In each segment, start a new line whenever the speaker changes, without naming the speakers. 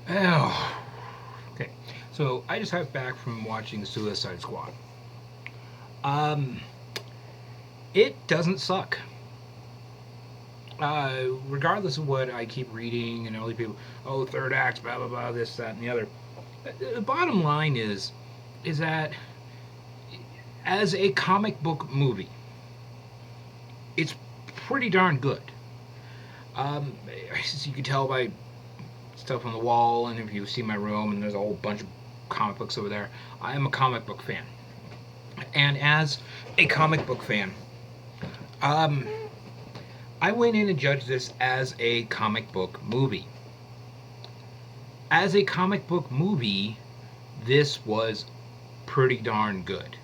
Oh, okay. So I just got back from watching Suicide Squad. Um, it doesn't suck. Regardless of what I keep reading and all these people, oh, third act, blah blah blah, this, that, and the other. The bottom line is that as a comic book movie, it's pretty darn good. As you can tell by stuff on the wall, and if you see my room, and there's a whole bunch of comic books over there. I am a comic book fan, and as a comic book fan, um, I went in and judged this as a comic book movie. As a comic book movie, this was pretty darn good.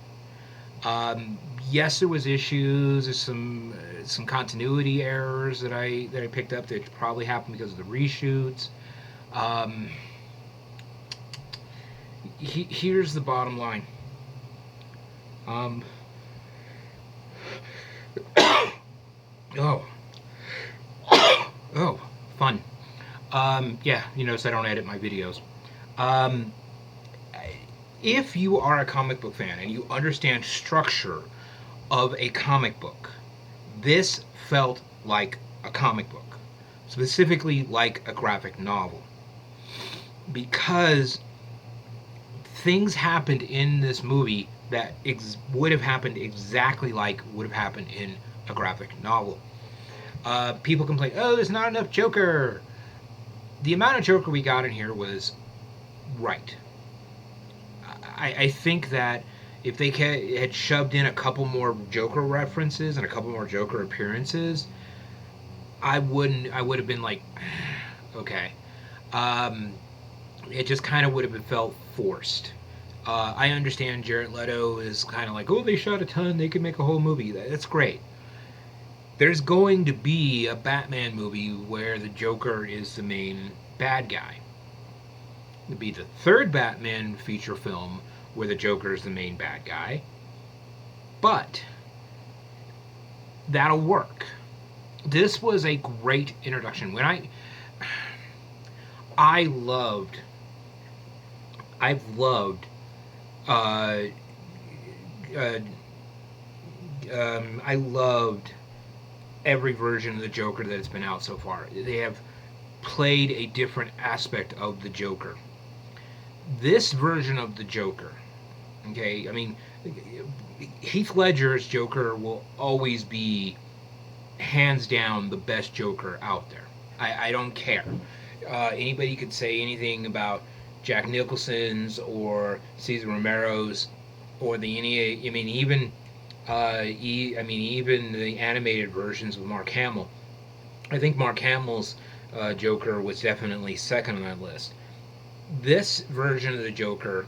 Um, yes, there was issues, some continuity errors that I picked up that probably happened because of the reshoots. Um, Here's the bottom line. Um, oh, oh, fun. Yeah, you notice I don't edit my videos. Um, if you are a comic book fan and you understand structure of a comic book, this felt like a comic book, specifically like a graphic novel, because things happened in this movie that would have happened exactly like would have happened in a graphic novel. People complain, oh, there's not enough Joker. The amount of Joker we got in here was right. I think that if they had shoved in a couple more Joker references and a couple more Joker appearances, I wouldn't. I would have been like, okay. Um, it just kind of would have felt forced. I understand Jared Leto is kind of like, oh, they shot a ton, they could make a whole movie. That's great. There's going to be a Batman movie where the Joker is the main bad guy. It'd be the third Batman feature film where the Joker is the main bad guy. But that'll work. This was a great introduction. I loved I've loved uh, uh, I loved every version of the Joker that has been out so far. They have played a different aspect of the Joker. This version of the Joker, okay, I mean, Heath Ledger's Joker will always be hands down the best Joker out there. I don't care. Anybody could say anything about Jack Nicholson's or Cesar Romero's or the any. I mean, even the animated versions with Mark Hamill. I think Mark Hamill's Joker was definitely second on that list. This version of the Joker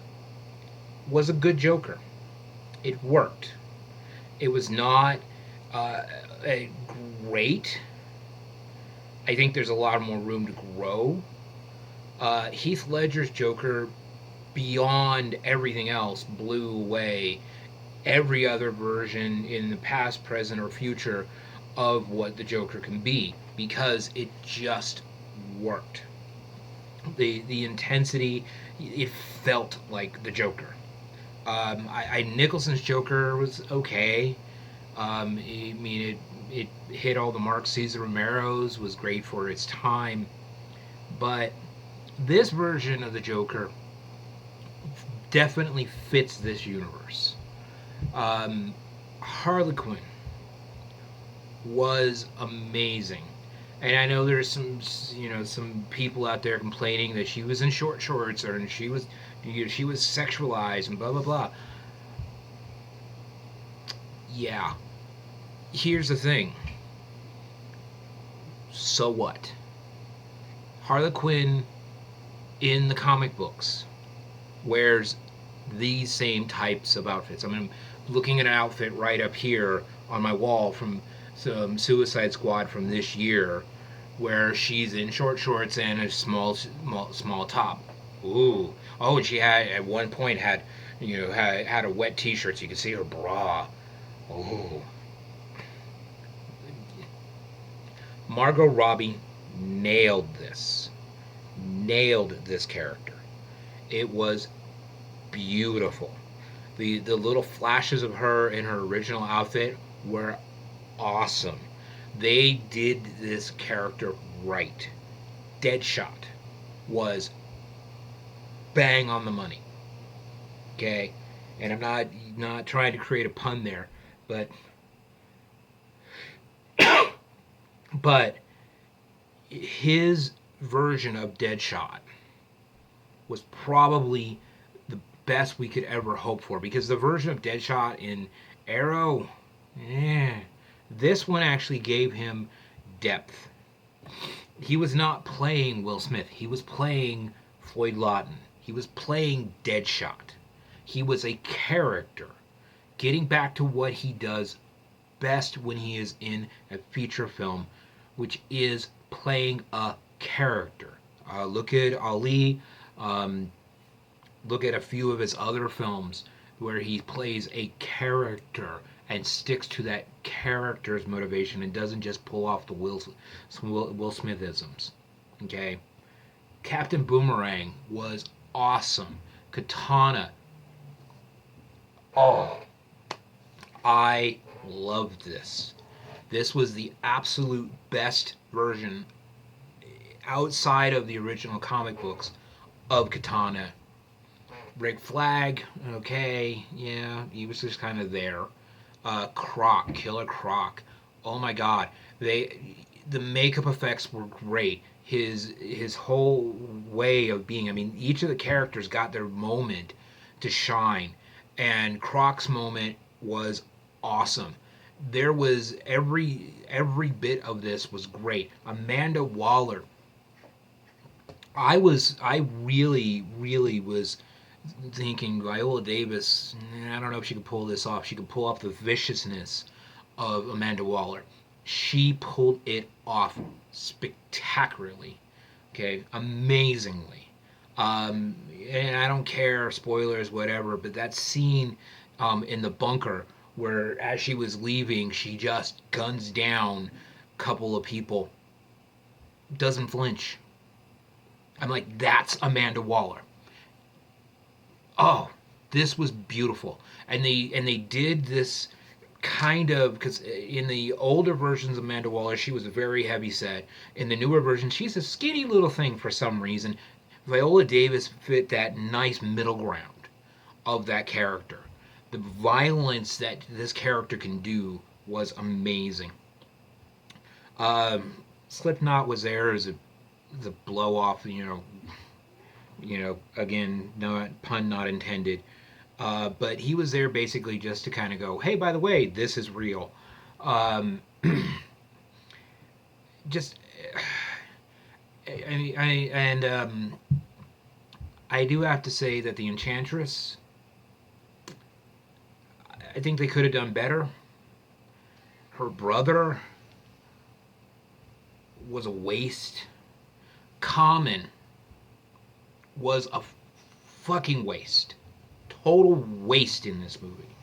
was a good Joker. It worked. It was not uh, a great. I think there's a lot more room to grow. Heath Ledger's Joker, beyond everything else, blew away every other version in the past, present, or future of what the Joker can be because it just worked. The intensity, it felt like the Joker. I Nicholson's Joker was okay. I mean, it hit all the marks. Cesar Romero's was great for its time, but this version of the Joker definitely fits this universe. Um, Harley Quinn was amazing, and I know there's some people out there complaining that she was in short shorts or and she was sexualized and blah blah blah. Yeah, here's the thing. So what? Harley Quinn in the comic books wears these same types of outfits. I mean, I'm looking at an outfit right up here on my wall from some Suicide Squad from this year, where she's in short shorts and a small top. Ooh, oh, and she had at one point had a wet T-shirt so you could see her bra. Ooh, Margot Robbie nailed this. nailed this character. It was beautiful. The little flashes of her in her original outfit were awesome. They did this character right. Deadshot was bang on the money. Okay, and I'm not trying to create a pun there, but but his version of Deadshot was probably the best we could ever hope for, because the version of Deadshot in Arrow, eh, this one actually gave him depth. He was not playing Will Smith. He was playing Floyd Lawton. He was playing Deadshot. He was a character, getting back to what he does best when he is in a feature film, which is playing a character. Look at Ali. Um, Look at a few of his other films where he plays a character and sticks to that character's motivation and doesn't just pull off the Will Smithisms. Okay, Captain Boomerang was awesome. Katana. Oh, I loved this. This was the absolute best version outside of the original comic books of Katana. Rick Flag, okay, yeah, he was just kind of there. Croc, Killer Croc. Oh my God, the makeup effects were great. His whole way of being. I mean, each of the characters got their moment to shine, and Croc's moment was awesome. There was every bit of this was great. Amanda Waller. I really was thinking Viola Davis. I don't know if she could pull this off. She could pull off the viciousness of Amanda Waller. She pulled it off spectacularly. Okay, amazingly. And I don't care, spoilers, whatever, but that scene in the bunker where, as she was leaving, she just guns down a couple of people, doesn't flinch. I'm like, that's Amanda Waller. Oh, this was beautiful, and they did this kind of, because in the older versions of Amanda Waller, she was very heavy set. In the newer version, she's a skinny little thing for some reason. Viola Davis fit that nice middle ground of that character. The violence that this character can do was amazing. Slipknot was there as a blow off, again, not pun not intended. But he was there basically just to kind of go, hey, by the way, this is real. Um, just, I do have to say that the Enchantress, I think they could have done better. Her brother was a waste. Common was a fucking waste. Total waste in this movie.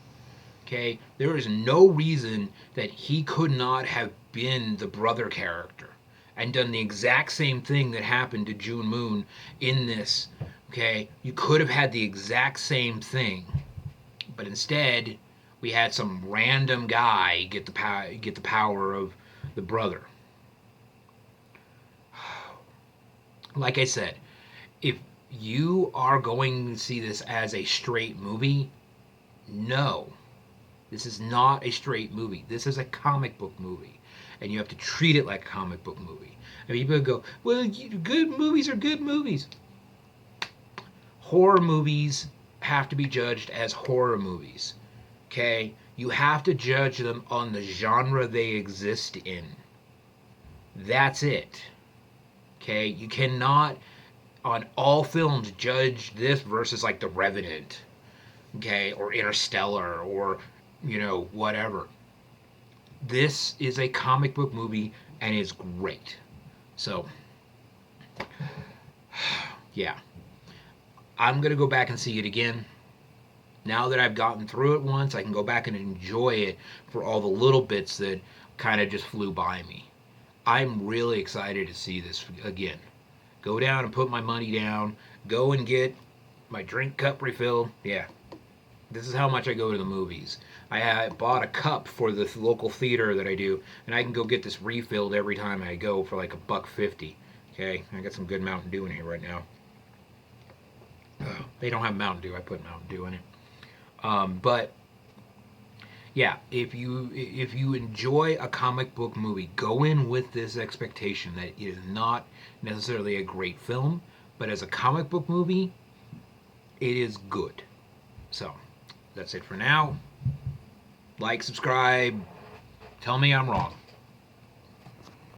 Okay? There is no reason that he could not have been the brother character and done the exact same thing that happened to June Moon in this. Okay? You could have had the exact same thing. But instead, we had some random guy get the power of the brother. Like I said, if you are going to see this as a straight movie, no. This is not a straight movie. This is a comic book movie. And you have to treat it like a comic book movie. And people go, well, good movies are good movies. Horror movies have to be judged as horror movies. Okay? You have to judge them on the genre they exist in. That's it. Okay? You cannot, on all films, judge this versus like The Revenant. Okay? Or Interstellar, or, whatever. This is a comic book movie and it's great. So, yeah. I'm going to go back and see it again. Now that I've gotten through it once, I can go back and enjoy it for all the little bits that kind of just flew by me. I'm really excited to see this again. go down and put my money down, go and get my drink cup refilled. Yeah, this is how much I go to the movies. I bought a cup for the local theater that I do, and I can go get this refilled every time I go for like $1.50. Okay, I got some good Mountain Dew in here right now. They don't have Mountain Dew. I put Mountain Dew in it. But yeah, if you enjoy a comic book movie, go in with this expectation that it is not necessarily a great film, but as a comic book movie, it is good. So that's it for now. Like, subscribe, tell me I'm wrong.